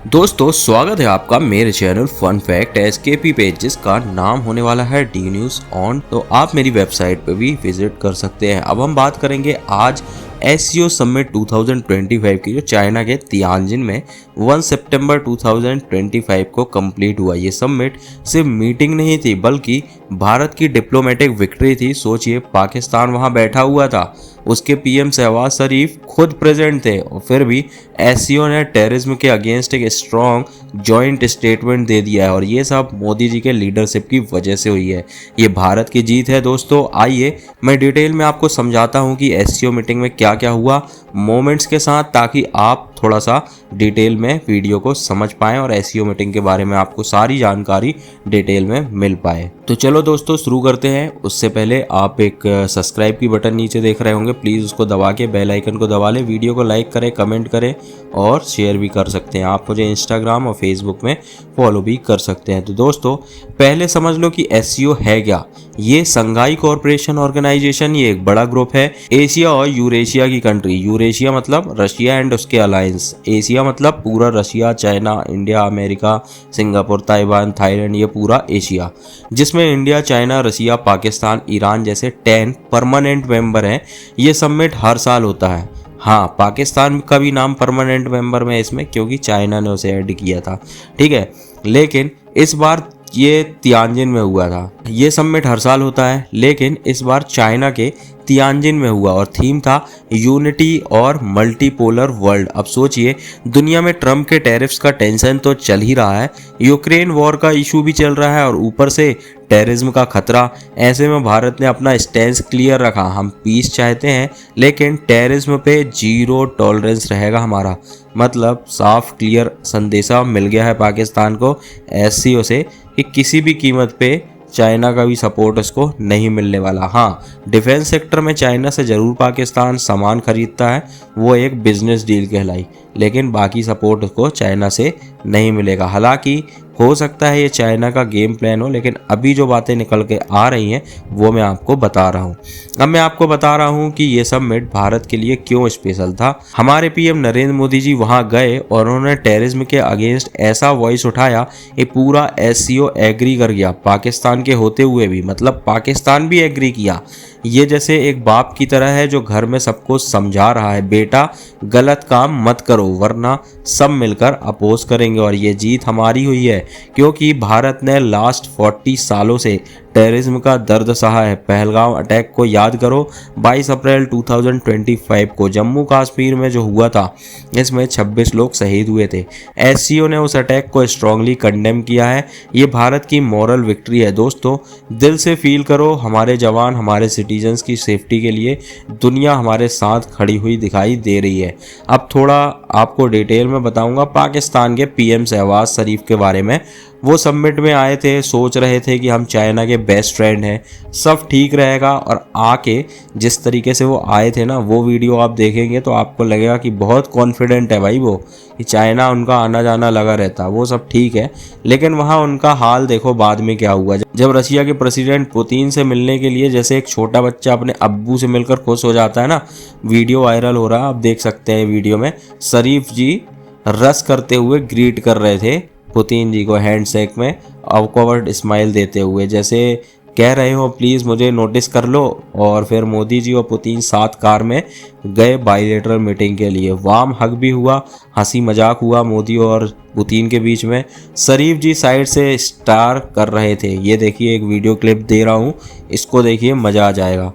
दोस्तों स्वागत है आपका मेरे channel fun fact SKP page जिसका नाम होने वाला है डी न्यूज ऑन। तो आप मेरी वेबसाइट पे भी विजिट कर सकते हैं। अब हम बात करेंगे आज एससीओ समिट 2025 की जो चाइना के तियानजिन में 1 सितंबर 2025 को कंप्लीट हुआ। ये समिट सिर्फ मीटिंग नहीं थी बल्कि भारत की डिप्लोमेटिक विक्ट्री थी। सोचिए पाकिस्तान वहां बैठा हुआ था, उसके पीएम शहबाज शरीफ खुद प्रेजेंट थे और फिर भी एससीओ ने टेररिज्म के अगेंस्ट एक स्ट्रॉन्ग जॉइंट स्टेटमेंट दे दिया है और ये सब मोदी जी के लीडरशिप की वजह से हुई है। ये भारत की जीत है दोस्तों। आइए मैं डिटेल में आपको समझाता हूँ कि एससीओ मीटिंग में क्या क्या हुआ मोमेंट्स के साथ, ताकि आप थोड़ा सा डिटेल में वीडियो को समझ पाएं और एससीओ मीटिंग के बारे में आपको सारी जानकारी डिटेल में मिल पाए। तो चलो दोस्तों शुरू करते हैं। उससे पहले आप एक सब्सक्राइब की बटन नीचे देख रहे होंगे, प्लीज़ उसको दबा के बेल आइकन को दबा लें। वीडियो को लाइक करें, कमेंट करें और शेयर भी कर सकते हैं। आप मुझे इंस्टाग्राम और फेसबुक में फॉलो भी कर सकते हैं। तो दोस्तों पहले समझ लो कि एससीओ है क्या। ये संघाई कॉरपोरेशन ऑर्गेनाइजेशन, ये एक बड़ा ग्रुप है एशिया और यूरेशिया की कंट्री। यूरेशिया मतलब रशिया एंड उसके अलायंस, एशिया मतलब पूरा Russia, China, India, America, Singapore, Taiwan, Thailand, ये पूरा एशिया, जिसमें India, China, Russia, Pakistan, Iran जैसे 10 परमानेंट मेंबर हैं। ये समिट हर साल होता है। हाँ, पाकिस्तान का भी नाम परमानेंट मेंबर में इसमें, क्योंकि चाइना ने उसे ऐड किया था, ठीक है। लेकिन इस बार ये तियानजिन में हुआ था। ये समिट हर साल होता है लेकिन इस बार चाइना के तियानजिन में हुआ और थीम था यूनिटी और मल्टीपोलर वर्ल्ड। अब सोचिए दुनिया में ट्रम्प के टैरिफ्स का टेंशन तो चल ही रहा है, यूक्रेन वॉर का इशू भी चल रहा है और ऊपर से टेररिज्म का खतरा। ऐसे में भारत ने अपना स्टैंड क्लियर रखा, हम पीस चाहते हैं लेकिन टेररिज्म पे जीरो टॉलरेंस रहेगा हमारा। मतलब साफ क्लियर संदेशा मिल गया है पाकिस्तान को एससीओ से कि किसी भी कीमत पे चाइना का भी सपोर्ट उसको नहीं मिलने वाला। हाँ, डिफेंस सेक्टर में चाइना से ज़रूर पाकिस्तान सामान खरीदता है, वो एक बिजनेस डील कहलाई, लेकिन बाकी सपोर्ट उसको चाइना से नहीं मिलेगा। हालांकि हो सकता है ये चाइना का गेम प्लान हो, लेकिन अभी जो बातें निकल के आ रही हैं वो मैं आपको बता रहा हूँ। अब मैं आपको बता रहा हूँ कि ये समिट भारत के लिए क्यों स्पेशल था। हमारे पीएम नरेंद्र मोदी जी वहाँ गए और उन्होंने टेररिज्म के अगेंस्ट ऐसा वॉइस उठाया, ये पूरा एससीओ एग्री कर गया पाकिस्तान के होते हुए भी, मतलब पाकिस्तान भी एग्री किया। ये जैसे एक बाप की तरह है जो घर में सबको समझा रहा है, बेटा गलत काम मत करो वरना सब मिलकर अपोज करेंगे। और ये जीत हमारी हुई है क्योंकि भारत ने लास्ट 40 सालों से टेररिज्म का दर्द सहा है। पहलगाम अटैक को याद करो, 22 अप्रैल 2025 को जम्मू कश्मीर में जो हुआ था, इसमें 26 लोग शहीद हुए थे। एससीओ ने उस अटैक को स्ट्रांगली कंडेम किया है। ये भारत की मॉरल विक्ट्री है दोस्तों। दिल से फील करो, हमारे जवान, हमारे सिटीजन्स की सेफ्टी के लिए दुनिया हमारे साथ खड़ी हुई दिखाई दे रही है। अब थोड़ा आपको डिटेल में बताऊंगा पाकिस्तान के पीएम शहबाज शरीफ के बारे में। वो समिट में आए थे, सोच रहे थे कि हम चाइना के बेस्ट फ्रेंड हैं, सब ठीक रहेगा, और आके जिस तरीके से वो आए थे ना, वो वीडियो आप देखेंगे तो आपको लगेगा कि बहुत कॉन्फिडेंट है भाई वो, कि चाइना उनका आना जाना लगा रहता, वो सब ठीक है। लेकिन वहाँ उनका हाल देखो बाद में क्या हुआ। जब रशिया के प्रेसिडेंट पुतिन से मिलने के लिए जैसे एक छोटा बच्चा अपने अब्बू से मिलकर खुश हो जाता है ना, वीडियो वायरल हो रहा है, आप देख सकते हैं वीडियो में शरीफ जी रस करते हुए ग्रीट कर रहे थे पुतिन जी को हैंडशेक में, ऑकवर्ड स्माइल देते हुए, जैसे कह रहे हो प्लीज़ मुझे नोटिस कर लो। और फिर मोदी जी और पुतिन साथ कार में गए बाइलेटरल मीटिंग के लिए। वार्म हग भी हुआ, हंसी मजाक हुआ मोदी और पुतिन के बीच में। शरीफ जी साइड से स्टार कर रहे थे। ये देखिए एक वीडियो क्लिप दे रहा हूँ, इसको देखिए मज़ा आ जाएगा।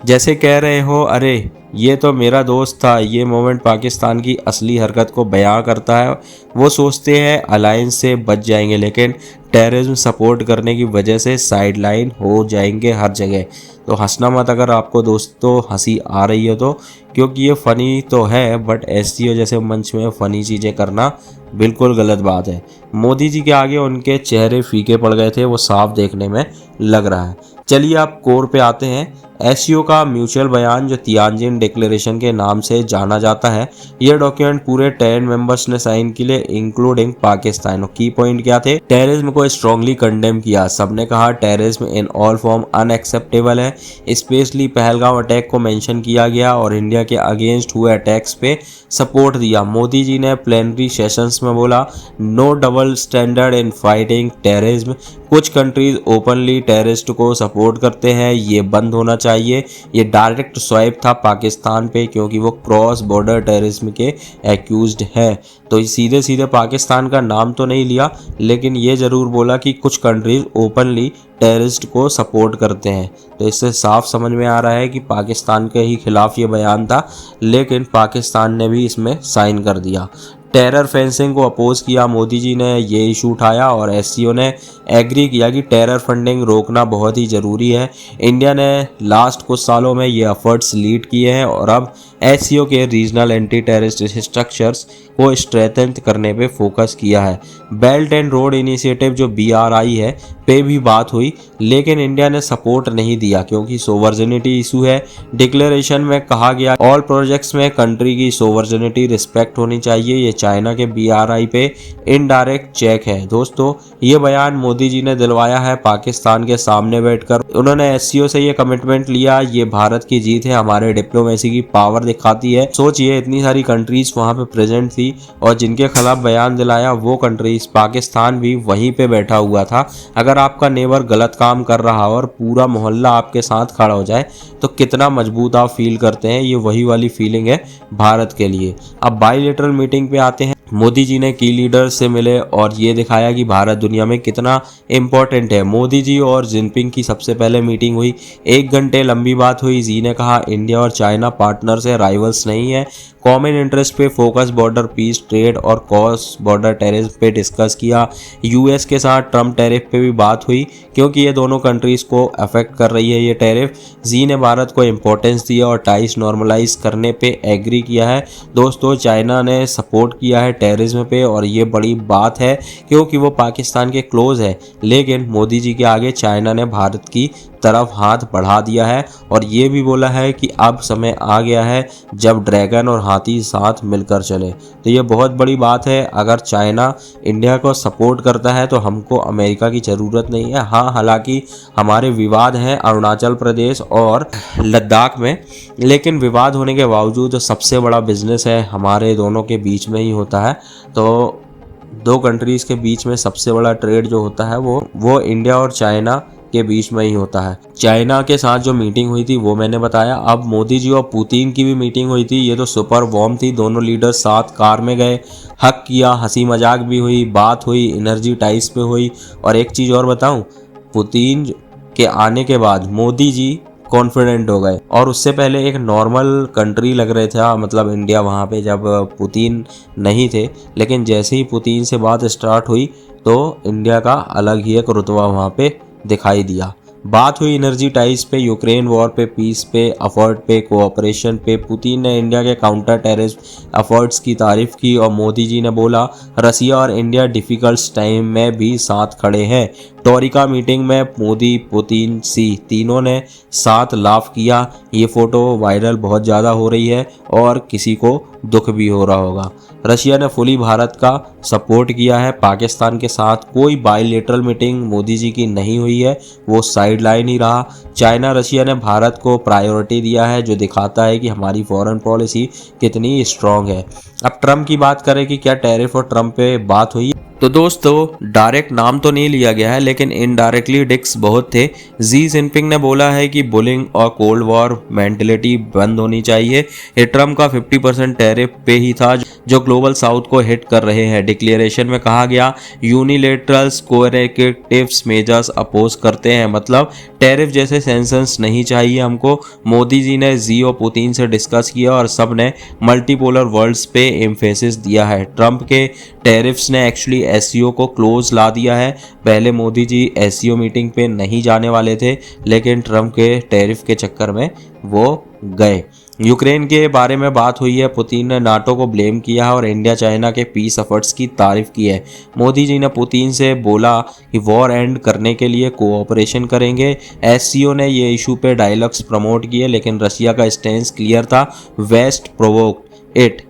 जैसे कह रहे हो अरे ये तो मेरा दोस्त था। ये मोमेंट पाकिस्तान की असली हरकत को बयां करता है। वो सोचते हैं अलायंस से बच जाएंगे लेकिन टेररिज्म सपोर्ट करने की वजह से साइडलाइन हो जाएंगे हर जगह। तो हंसना मत अगर आपको दोस्तों हंसी आ रही हो तो, क्योंकि ये फ़नी तो है बट एससीओ जैसे मंच में फ़नी चीज़ें करना बिल्कुल गलत बात है। मोदी जी के आगे उनके चेहरे फीके पड़ गए थे, वो साफ देखने में लग रहा है। चलिए आप कोर पे आते हैं। एससीओ का म्यूचुअल बयान जो तियानजिन डिक्लेरेशन के नाम से जाना जाता है, ये डॉक्यूमेंट पूरे 10 मेंबर्स ने साइन के लिए इंक्लूडिंग पाकिस्तान। और की पॉइंट क्या थे? टेररिज्म को स्ट्रांगली कंडेम किया। सबने कहा terrorism in all form unacceptable है। स्पेशली पहलगाम अटैक को मेंशन किया गया और इंडिया के अगेंस्ट हुए अटैक्स पे सपोर्ट दिया। मोदी जी ने प्लेनरी सेशंस में बोला, no double standard in fighting terrorism. कुछ कंट्रीज ओपनली टेररिस्ट को सपोर्ट करते हैं, ये बंद होना चाहिए। ये डायरेक्ट स्वाइप था पाकिस्तान पे, क्योंकि वो क्रॉस बॉर्डर टेररिज्म के एक्यूज्ड है। तो सीधे सीधे पाकिस्तान का नाम तो नहीं लिया, लेकिन ये ज़रूर बोला कि कुछ कंट्रीज ओपनली टेररिस्ट को सपोर्ट करते हैं। तो इससे साफ समझ में आ रहा है कि पाकिस्तान के ही खिलाफ ये बयान था, लेकिन पाकिस्तान ने भी इसमें साइन कर दिया। टेरर फेंसिंग को अपोज किया, मोदी जी ने ये इशू उठाया और एससीओ ने एग्री किया कि टेरर फंडिंग रोकना बहुत ही ज़रूरी है। इंडिया ने लास्ट कुछ सालों में ये एफर्ट्स लीड किए हैं और अब एससीओ के रीजनल एंटी टेररिस्ट स्ट्रक्चर्स को स्ट्रेंथन करने पे फोकस किया है। बेल्ट एंड रोड इनिशिएटिव जो BRI है पे भी बात हुई, लेकिन इंडिया ने सपोर्ट नहीं दिया क्योंकि सोवर्जिनिटी इशू है। डिक्लेरेशन में कहा गया ऑल प्रोजेक्ट्स में कंट्री की सोवर्जिनिटी रिस्पेक्ट होनी चाहिए। ये चाइना के BRI पे इनडायरेक्ट चेक है। दोस्तों, ये बयान मोदी जी ने दिलवाया है पाकिस्तान के सामने बैठकर। उन्होंने एससीओ से ये कमिटमेंट लिया। ये भारत की जीत है, हमारे डिप्लोमेसी की पावर दिखाती है। सोचिए, इतनी सारी कंट्रीज वहाँ पे प्रेजेंट थी और जिनके खिलाफ बयान दिलाया वो कंट्रीज, पाकिस्तान भी वहीं पे बैठा हुआ था। अगर आपका नेबर गलत काम कर रहा हो और पूरा मोहल्ला आपके साथ खड़ा हो जाए तो कितना मजबूत आप फील करते हैं। ये वही वाली फीलिंग है भारत के लिए। अब बायलैटरल मीटिंग पे आते हैं। मोदी जी ने की लीडर से मिले और ये दिखाया कि भारत दुनिया में कितना इम्पोर्टेंट है। मोदी जी और जिनपिंग की सबसे पहले मीटिंग हुई, 1 घंटे लंबी बात हुई। जी ने कहा इंडिया और चाइना पार्टनर्स है, राइवल्स नहीं है। कॉमन इंटरेस्ट पे फोकस, बॉर्डर पीस, ट्रेड और क्रॉस बॉर्डर टेरिफ पे डिस्कस किया। यूएस के साथ ट्रम्प टेरिफ पे भी बात हुई क्योंकि ये दोनों कंट्रीज को अफेक्ट कर रही है ये टेरिफ। जी ने भारत को इम्पोर्टेंस दिया और टाइस नॉर्मलाइज करने पे एग्री किया है। दोस्तों, चाइना ने सपोर्ट किया है टेररिज्म पे और ये बड़ी बात है क्योंकि वो पाकिस्तान के क्लोज है, लेकिन मोदी जी के आगे चाइना ने भारत की तरफ हाथ बढ़ा दिया है और ये भी बोला है कि अब समय आ गया है जब ड्रैगन और हाथी साथ मिलकर चले। तो ये बहुत बड़ी बात है। अगर चाइना इंडिया को सपोर्ट करता है तो हमको अमेरिका की ज़रूरत नहीं है। हाँ, हालांकि हमारे विवाद हैं अरुणाचल प्रदेश और लद्दाख में, लेकिन विवाद होने के बावजूद जो सबसे बड़ा बिजनेस है हमारे दोनों के बीच में ही होता है। तो दो कंट्रीज़ के बीच में सबसे बड़ा ट्रेड जो होता है वो इंडिया और चाइना के बीच में ही होता है। चाइना के साथ जो मीटिंग हुई थी वो मैंने बताया। अब मोदी जी और पुतिन की भी मीटिंग हुई थी। ये तो सुपर वार्म थी। दोनों लीडर्स साथ कार में गए, हक किया, हंसी मजाक भी हुई, बात हुई, एनर्जी टाइस पे हुई। और एक चीज़ और बताऊं, पुतिन के आने के बाद मोदी जी कॉन्फिडेंट हो गए और उससे पहले एक नॉर्मल कंट्री लग रहे थे, मतलब इंडिया, वहाँ पे जब पुतिन नहीं थे। लेकिन जैसे ही पुतिन से बात स्टार्ट हुई तो इंडिया का अलग ही एक रुतबा वहाँ पे दिखाई दिया। बात हुई एनर्जी टाइज पे, यूक्रेन वॉर पे, पीस पे, एफर्ट पे, कोऑपरेशन पे। पुतिन ने इंडिया के काउंटर टेररिस्ट एफर्ट्स की तारीफ की और मोदी जी ने बोला रसिया और इंडिया डिफिकल्ट टाइम में भी साथ खड़े हैं। टोरिका मीटिंग में मोदी, पुतिन, सी तीनों ने साथ लाफ किया। ये फोटो वायरल बहुत ज़्यादा हो रही है और किसी को दुख भी हो रहा होगा। रशिया ने फुली भारत का सपोर्ट किया है। पाकिस्तान के साथ कोई बायलैटरल मीटिंग मोदी जी की नहीं हुई है, वो साइड लाइन ही रहा। चाइना, रशिया ने भारत को प्रायोरिटी दिया है, जो दिखाता है कि हमारी फॉरेन पॉलिसी कितनी स्ट्रांग है। अब ट्रम्प की बात करें कि क्या टैरिफ और ट्रम्प पे बात हुई, तो दोस्तों डायरेक्ट नाम तो नहीं लिया गया है, लेकिन इनडायरेक्टली डिक्स बहुत थे। जी जिनपिंग ने बोला है कि बुलिंग और कोल्ड वॉर मेंटेलिटी बंद होनी चाहिए। ये ट्रम्प का 50% टैरिफ पे ही था जो ग्लोबल साउथ को हिट कर रहे हैं। डिक्लेरेशन में कहा गया यूनिलेटरल्स कोरेक्टिव्स मेजर्स अपोज करते हैं, मतलब टैरिफ जैसे सैंक्शंस नहीं चाहिए हमको। मोदी जी ने जी और पुतिन से डिस्कस किया और सब ने मल्टीपोलर वर्ल्ड्स पे एम्फेसिस दिया है। ट्रम्प के टैरिफ्स ने एक्चुअली एससीओ को क्लोज ला दिया है। पहले मोदी जी एससीओ मीटिंग पे नहीं जाने वाले थे, लेकिन ट्रम्प के टैरिफ के चक्कर में वो गए। यूक्रेन के बारे में बात हुई है, पुतिन ने नाटो को ब्लेम किया है और इंडिया चाइना के पीस एफर्ट्स की तारीफ की है। मोदी जी ने पुतिन से बोला कि वॉर एंड करने के लिए कोऑपरेशन करेंगे। एससीओ ने ये इशू पे डायलॉग्स प्रमोट किए, लेकिन रशिया का स्टैंड क्लियर था, वेस्ट प्रोवोक्ड इट,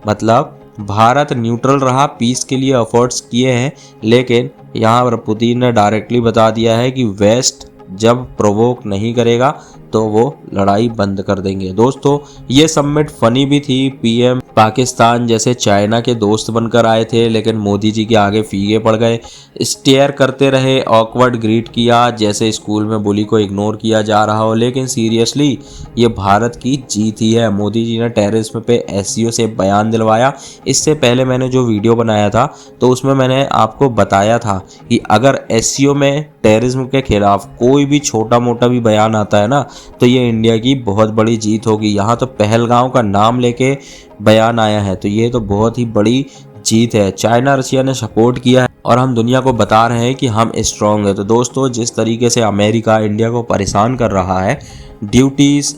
मतलब भारत न्यूट्रल रहा, पीस के लिए एफर्ट्स किए हैं, लेकिन यहाँ पर पुतिन ने डायरेक्टली बता दिया है कि वेस्ट जब प्रोवोक नहीं करेगा तो वो लड़ाई बंद कर देंगे। दोस्तों ये समिट फनी भी थी, पीएम पाकिस्तान जैसे चाइना के दोस्त बनकर आए थे, लेकिन मोदी जी के आगे फीके पड़ गए, स्टेयर करते रहे, ऑकवर्ड ग्रीट किया जैसे स्कूल में बुली को इग्नोर किया जा रहा हो। लेकिन सीरियसली ये भारत की जीत ही है। मोदी जी ने टेररिज्म पे एससीओ से बयान दिलवाया। इससे पहले मैंने जो वीडियो बनाया था तो उसमें मैंने आपको बताया था कि अगर एससीओ में टेररिज्म के खिलाफ कोई भी छोटा मोटा भी बयान आता है ना, तो ये इंडिया की बहुत बड़ी जीत होगी। यहाँ तो पहलगांव का नाम लेके बयान आया है, तो ये तो बहुत ही बड़ी जीत है। चाइना रशिया ने सपोर्ट किया है और हम दुनिया को बता रहे हैं कि हम स्ट्रांग है। तो दोस्तों जिस तरीके से अमेरिका इंडिया को परेशान कर रहा है ड्यूटीज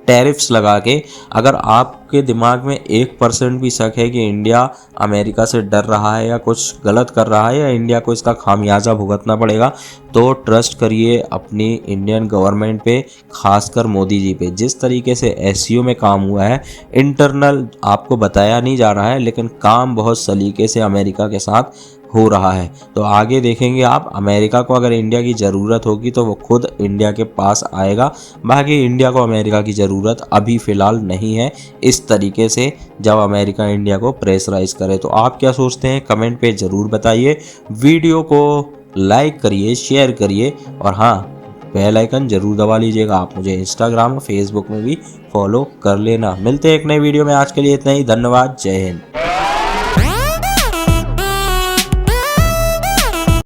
टैरिफ्स लगा के, अगर आपके दिमाग में 1% भी शक है कि इंडिया अमेरिका से डर रहा है या कुछ गलत कर रहा है या इंडिया को इसका खामियाजा भुगतना पड़ेगा, तो ट्रस्ट करिए अपनी इंडियन गवर्नमेंट पे, खासकर मोदी जी पे। जिस तरीके से एससीओ में काम हुआ है, इंटरनल आपको बताया नहीं जा रहा है, लेकिन काम बहुत सलीके से अमेरिका के साथ हो रहा है। तो आगे देखेंगे आप, अमेरिका को अगर इंडिया की ज़रूरत होगी तो वो खुद इंडिया के पास आएगा। बाकी इंडिया को अमेरिका की ज़रूरत अभी फ़िलहाल नहीं है इस तरीके से, जब अमेरिका इंडिया को प्रेशराइज करे। तो आप क्या सोचते हैं कमेंट पे ज़रूर बताइए। वीडियो को लाइक करिए, शेयर करिए और हाँ, बेल आइकन जरूर दबा लीजिएगा। आप मुझे इंस्टाग्राम और फेसबुक में भी फॉलो कर लेना। मिलते हैं एक नई वीडियो में, आज के लिए इतना ही। धन्यवाद, जय हिंद।